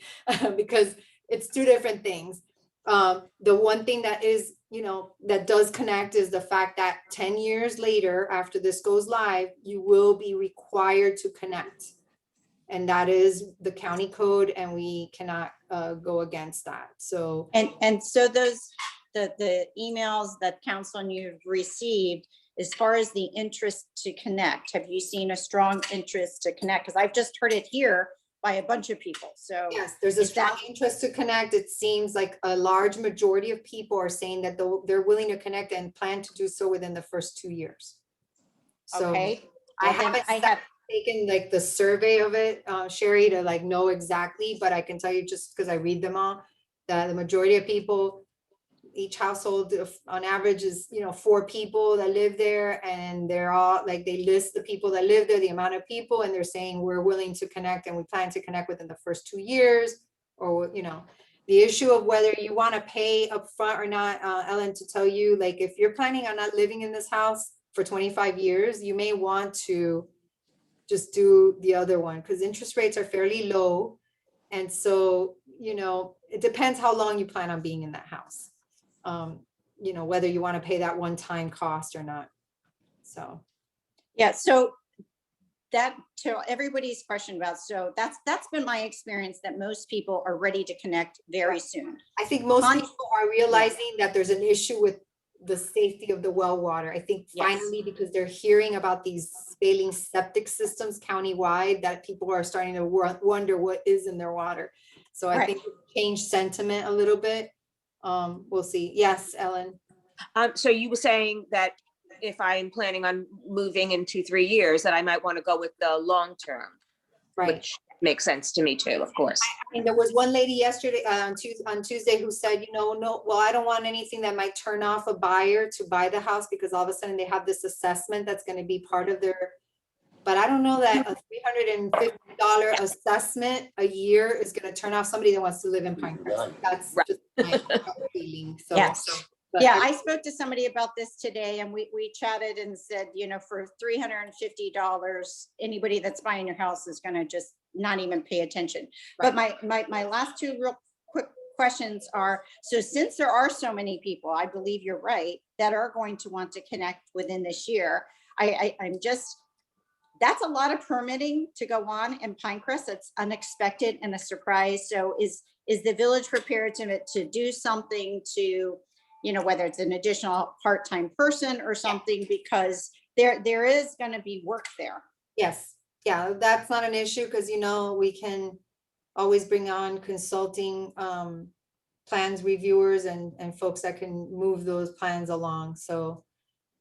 because it's 2 different things. The one thing that is, that does connect is the fact that 10 years later, after this goes live, you will be required to connect. And that is the county code, and we cannot go against that. So and so the emails that council and you've received, as far as the interest to connect, have you seen a strong interest to connect? Because I've just heard it here by a bunch of people. So yes, there's a strong interest to connect. It seems like a large majority of people are saying that they're willing to connect and plan to do so within the first 2 years. So okay. I haven't taken like the survey of it, Sherry, to like know exactly, but I can tell you, just because I read them all, that the majority of people, each household on average is 4 people that live there, and they're all like, they list the people that live there, the amount of people, and they're saying we're willing to connect and we plan to connect within the first 2 years. Or the issue of whether you want to pay up front or not, Ellen, to tell you, like, if you're planning on not living in this house for 25 years, you may want to just do the other one, because interest rates are fairly low. And so, it depends how long you plan on being in that house. Whether you want to pay that one-time cost or not. So. Yeah, so that, to everybody's question about, so that's been my experience, that most people are ready to connect very soon. I think most people are realizing that there's an issue with the safety of the well water. I think finally, because they're hearing about these failing septic systems countywide, that people are starting to wonder what is in their water. So I think it changed sentiment a little bit. We'll see. Yes, Ellen. So you were saying that if I'm planning on moving in 2-3 years, that I might want to go with the long term. Right. which makes sense to me too, of course. And there was one lady yesterday, on Tuesday, who said, no, well, I don't want anything that might turn off a buyer to buy the house, because all of a sudden they have this assessment that's gonna be part of their, but I don't know that a $350 assessment a year is gonna turn off somebody that wants to live in Pinecrest. That's Right. just my gut feeling, so. Yes. but Yeah, I spoke to somebody about this today and we chatted and said, for $350, anybody that's buying your house is gonna just not even pay attention. But my last two real quick questions are, so since there are so many people, I believe you're right, that are going to want to connect within this year, I'm just, that's a lot of permitting to go on in Pinecrest. It's unexpected and a surprise. So is the village prepared to do something to, whether it's an additional part-time person or something, because there is going to be work there. Yes, yeah, that's not an issue, because we can always bring on consulting plans reviewers and folks that can move those plans along, so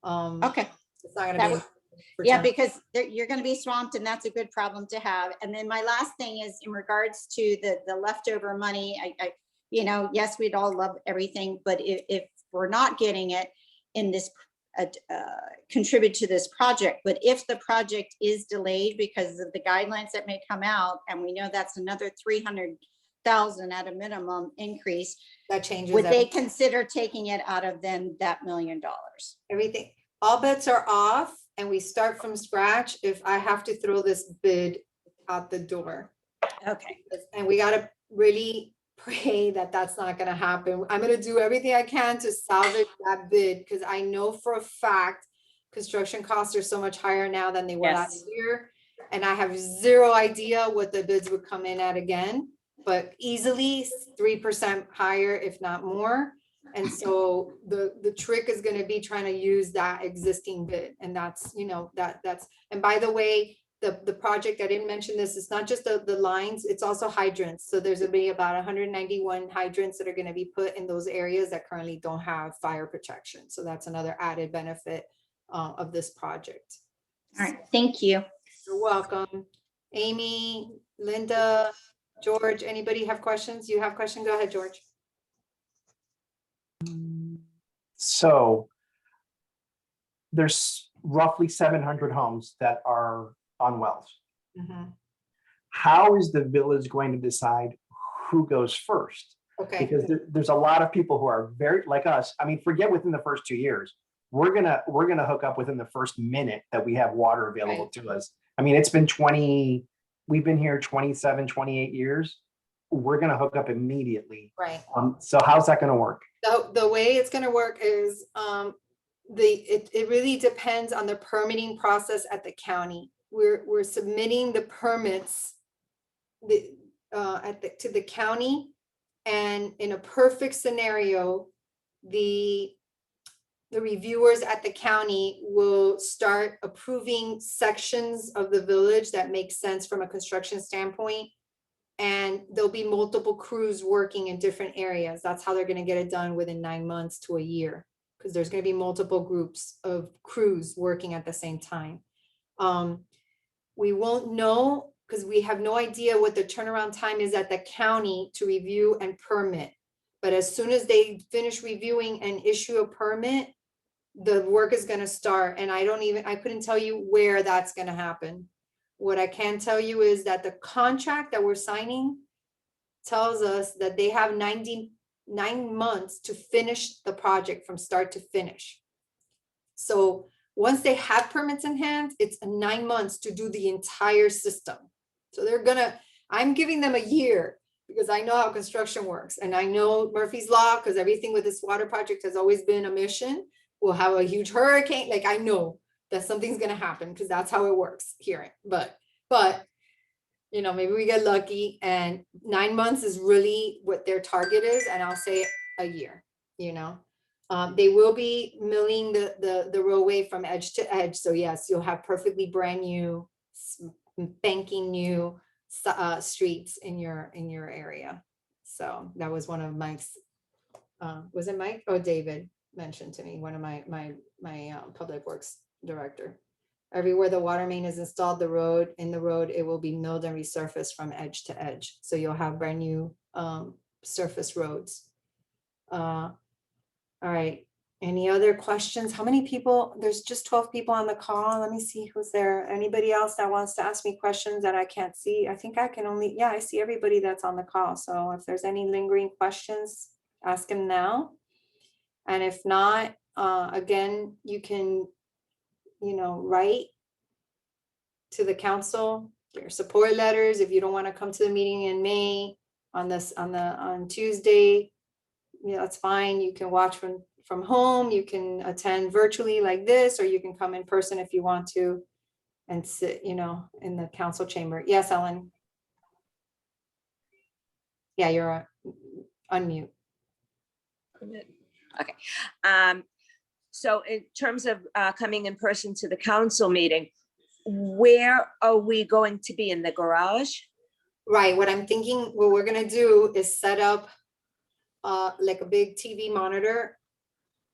Okay. it's not That gonna would- be. for Yeah, time. because you're going to be swamped and that's a good problem to have. And then my last thing is in regards to the leftover money, yes, we'd all love everything, but if we're not getting it in this, contribute to this project, but if the project is delayed because of the guidelines that may come out, and we know that's another 300,000 at a minimum increase, That changes would they everything. consider taking it out of then that $1 million? Everything. All bets are off, and we start from scratch if I have to throw this bid out the door. Okay. And we gotta really pray that that's not gonna happen. I'm gonna do everything I can to salvage that bid, because I know for a fact construction costs are so much higher now than they were last year. And I have zero idea what the bids would come in at again, but easily 3% higher, if not more. And so the trick is gonna be trying to use that existing bid, and that's, that's, and by the way, the project, I didn't mention this, it's not just the lines, it's also hydrants. So there's gonna be about 191 hydrants that are gonna be put in those areas that currently don't have fire protection. So that's another added benefit of this project. All right. Thank you. You're welcome. Amy, Linda, George, anybody have questions? You have questions? Go ahead, George. So there's roughly 700 homes that are on wells. Mhm. How is the village going to decide who goes first? Okay, Because there's a lot of people who are very like us. I mean, forget within the first 2 years. We're gonna hook up within the first minute that we have water available to us. I mean, it's been we've been here 27, 28 years. We're gonna hook up immediately. right. So how's that gonna work? So the way it's gonna work is, it really depends on the permitting process at the county. We're submitting the permits to the county, and in a perfect scenario, the reviewers at the county will start approving sections of the village that make sense from a construction standpoint. And there'll be multiple crews working in different areas. That's how they're gonna get it done within 9 months to a year, because there's gonna be multiple groups of crews working at the same time. We won't know, because we have no idea what the turnaround time is at the county to review and permit. But as soon as they finish reviewing and issue a permit, the work is gonna start, and I couldn't tell you where that's gonna happen. What I can tell you is that the contract that we're signing tells us that they have 99 months to finish the project from start to finish. So once they have permits in hand, it's 9 months to do the entire system. So I'm giving them a year, because I know how construction works, and I know Murphy's Law, because everything with this water project has always been a mission. We'll have a huge hurricane, like I know that something's gonna happen, because that's how it works here. But maybe we get lucky, and 9 months is really what their target is, and I'll say a year. They will be milling the roadway from edge to edge. So yes, you'll have perfectly brand new, banking new streets in your area. So that was one of Mike's. Was it Mike? Oh, David mentioned to me, one of my public works director. Everywhere the water main is installed, in the road, it will be milled and resurfaced from edge to edge. So you'll have brand new surface roads. All right, any other questions? How many people? There's just 12 people on the call. Let me see who's there. Anybody else that wants to ask me questions that I can't see? I think I can only, yeah, I see everybody that's on the call. So if there's any lingering questions, ask them now. And if not, again, you can, write to the council, your support letters. If you don't want to come to the meeting in May on Tuesday, that's fine. You can watch from home. You can attend virtually like this, or you can come in person if you want to and sit, in the council chamber. Yes, Ellen. Yeah, you're on mute. Okay. So in terms of coming in person to the council meeting, where are we going to be, in the garage? Right, what I'm thinking, what we're gonna do is set up like a big TV monitor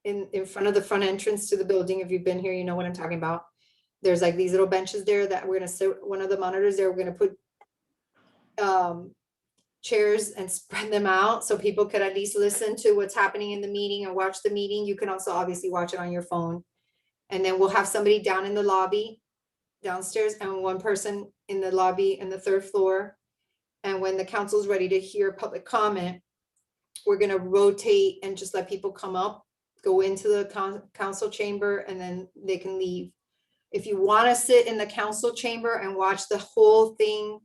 in front of the front entrance to the building. If you've been here, you know what I'm talking about. There's like these little benches there that we're gonna sit, one of the monitors there, we're gonna put chairs and spread them out so people could at least listen to what's happening in the meeting and watch the meeting. You can also obviously watch it on your phone. And then we'll have somebody down in the lobby downstairs and one person in the lobby in the third floor. And when the council's ready to hear public comment, we're gonna rotate and just let people come up, go into the council chamber, and then they can leave. If you wanna sit in the council chamber and watch the whole thing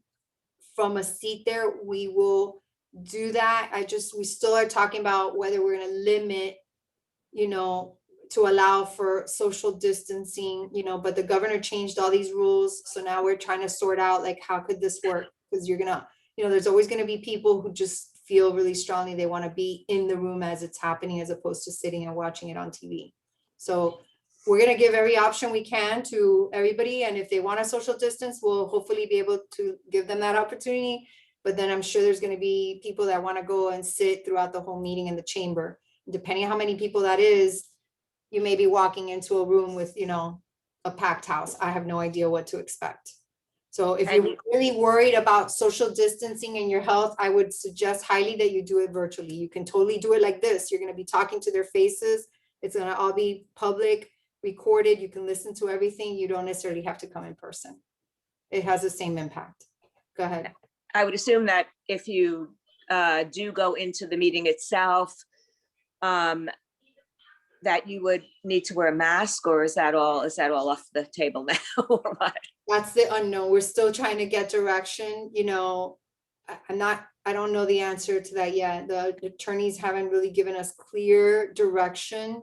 from a seat there, we will do that. We still are talking about whether we're gonna limit, to allow for social distancing, but the governor changed all these rules. So now we're trying to sort out like, how could this work? Because you're gonna, there's always gonna be people who just feel really strongly they wanna be in the room as it's happening, as opposed to sitting and watching it on TV. So we're gonna give every option we can to everybody. And if they want a social distance, we'll hopefully be able to give them that opportunity. But then I'm sure there's gonna be people that wanna go and sit throughout the whole meeting in the chamber. Depending on how many people that is, you may be walking into a room with, a packed house. I have no idea what to expect. So if you're really worried about social distancing and your health, I would suggest highly that you do it virtually. You can totally do it like this. You're gonna be talking to their faces. It's gonna all be public, recorded. You can listen to everything. You don't necessarily have to come in person. It has the same impact. Go ahead. I would assume that if you do go into the meeting itself, that you would need to wear a mask, or is that all off the table now, or what? That's the unknown. We're still trying to get direction. I don't know the answer to that yet. The attorneys haven't really given us clear direction.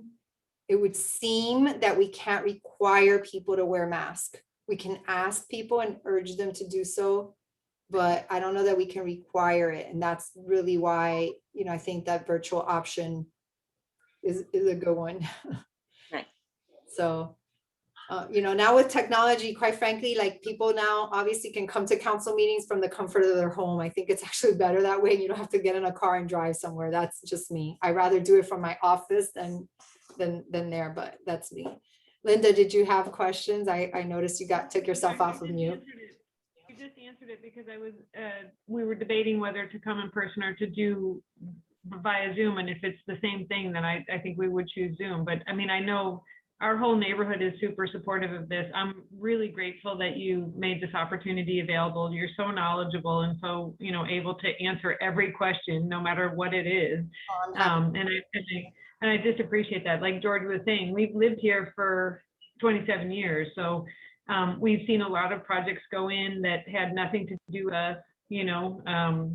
It would seem that we can't require people to wear masks. We can ask people and urge them to do so, but I don't know that we can require it. And that's really why, I think that virtual option is a good one. Right. So, now with technology, quite frankly, like people now obviously can come to council meetings from the comfort of their home. I think it's actually better that way. You don't have to get in a car and drive somewhere. That's just me. I'd rather do it from my office than there, but that's me. Linda, did you have questions? I noticed you took yourself off of mute. You just answered it because we were debating whether to come in person or to do via Zoom, and if it's the same thing, then I think we would choose Zoom. But I mean, I know our whole neighborhood is super supportive of this. I'm really grateful that you made this opportunity available. You're so knowledgeable and so, able to answer every question, no matter what it is. And I just appreciate that. Like George was saying, we've lived here for 27 years. So we've seen a lot of projects go in that had nothing to do with us,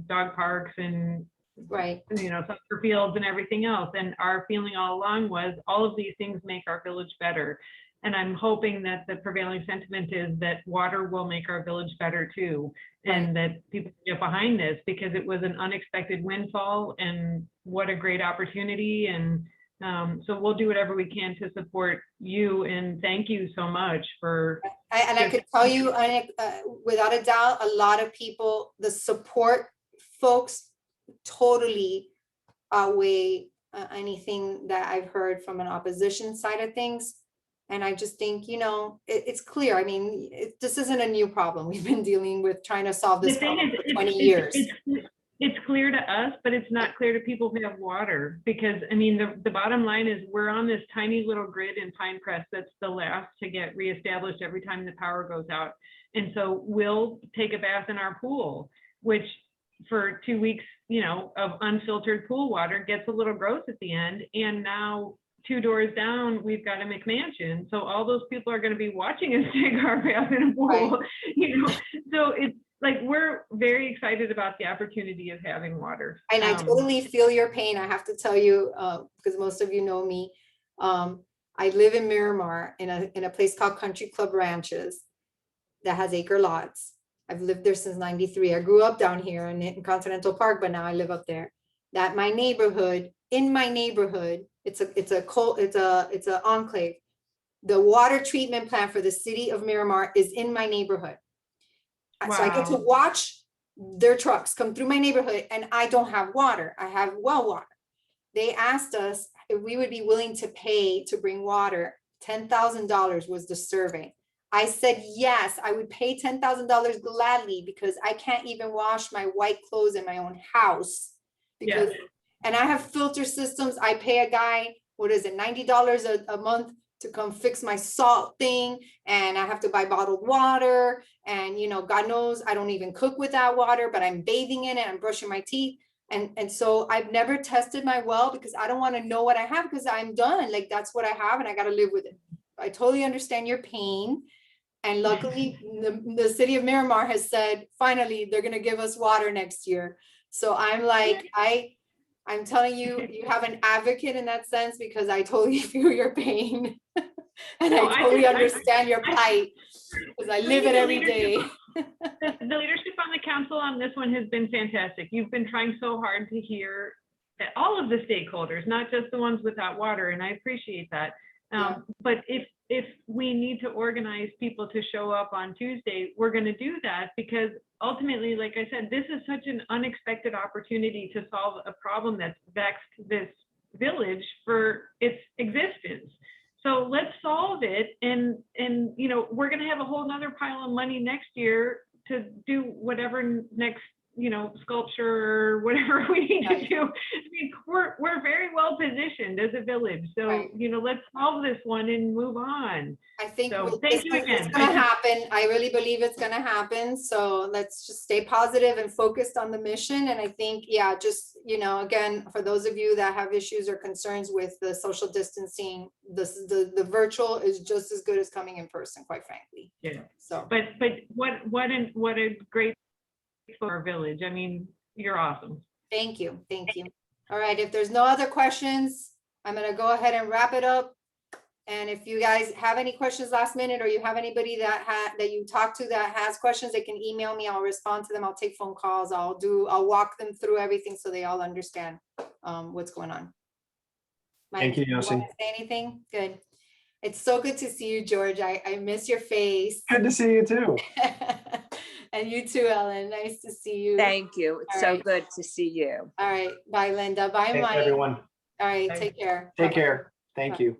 dog parks and right, soccer fields and everything else. And our feeling all along was all of these things make our village better. And I'm hoping that the prevailing sentiment is that water will make our village better too. And that people get behind this, because it was an unexpected windfall, and what a great opportunity. And so we'll do whatever we can to support you, and thank you so much for. I could tell you, without a doubt, a lot of people, the support folks totally outweigh anything that I've heard from an opposition side of things. And I just think, it's clear. I mean, this isn't a new problem. We've been dealing with trying to solve this The thing problem is, for 20 years. It's clear to us, but it's not clear to people who have water, because I mean, the bottom line is we're on this tiny little grid in Pinecrest that's the last to get reestablished every time the power goes out. And so we'll take a bath in our pool, which for 2 weeks, of unfiltered pool water gets a little gross at the end. And now 2 doors down, we've got a McMansion. So all those people are going to be watching us take our bath in a pool, Right. So it's like, we're very excited about the opportunity of having water. And I totally feel your pain. I have to tell you, because most of you know me. I live in Miramar in a place called Country Club Ranches that has acre lots. I've lived there since '93. I grew up down here in Continental Park, but now I live up there. That in my neighborhood, it's a enclave. The water treatment plant for the city of Miramar is in my neighborhood. So I get to Wow. watch their trucks come through my neighborhood, and I don't have water. I have well water. They asked us if we would be willing to pay to bring water. $10,000 was the survey. I said, yes, I would pay $10,000 gladly, because I can't even wash my white clothes in my own house. Because, and I have filter systems. I pay a guy, what is it, $90 a month to come fix my salt thing. And I have to buy bottled water. And, God knows I don't even cook with that water, but I'm bathing in it. I'm brushing my teeth. And so I've never tested my well, because I don't want to know what I have, because I'm done. Like, that's what I have, and I got to live with it. I totally understand your pain. And luckily, the city of Miramar has said, finally, they're going to give us water next year. So I'm like, I'm telling you, you have an advocate in that sense, because I totally feel your pain. And No, I totally understand your plight, because I live it every day. The leadership on the council on this one has been fantastic. You've been trying so hard to hear all of the stakeholders, not just the ones without water, and I appreciate that. But if we need to organize people to show up on Tuesday, we're going to do that, because ultimately, like I said, this is such an unexpected opportunity to solve a problem that's vexed this village for its existence. So let's solve it, and we're going to have a whole nother pile of money next year to do whatever next sculpture or whatever we need to do. I mean, we're very well positioned as a village. So, let's solve this one and move on. I think so, thank you again. It's going to happen. I really believe it's going to happen. So let's just stay positive and focused on the mission. And I think, just, again, for those of you that have issues or concerns with the social distancing, the virtual is just as good as coming in person, quite frankly. Yeah. So, but what a great for our village. I mean, you're awesome. Thank you. All right, if there's no other questions, I'm going to go ahead and wrap it up. And if you guys have any questions last minute, or you have anybody that you talk to that has questions, they can email me. I'll respond to them. I'll take phone calls. I'll walk them through everything so they all understand what's going on. Thank you, Mike, Yossi. want to say anything? Good. It's so good to see you, George. I miss your face. Good to see you too. And you too, Ellen. Nice to see you. Thank you. It's All so right. good to see you. All right. Bye, Linda. Bye, Thanks, Mike. everyone. All right. Bye. Take care. Take Bye-bye. care. Thank Bye. you.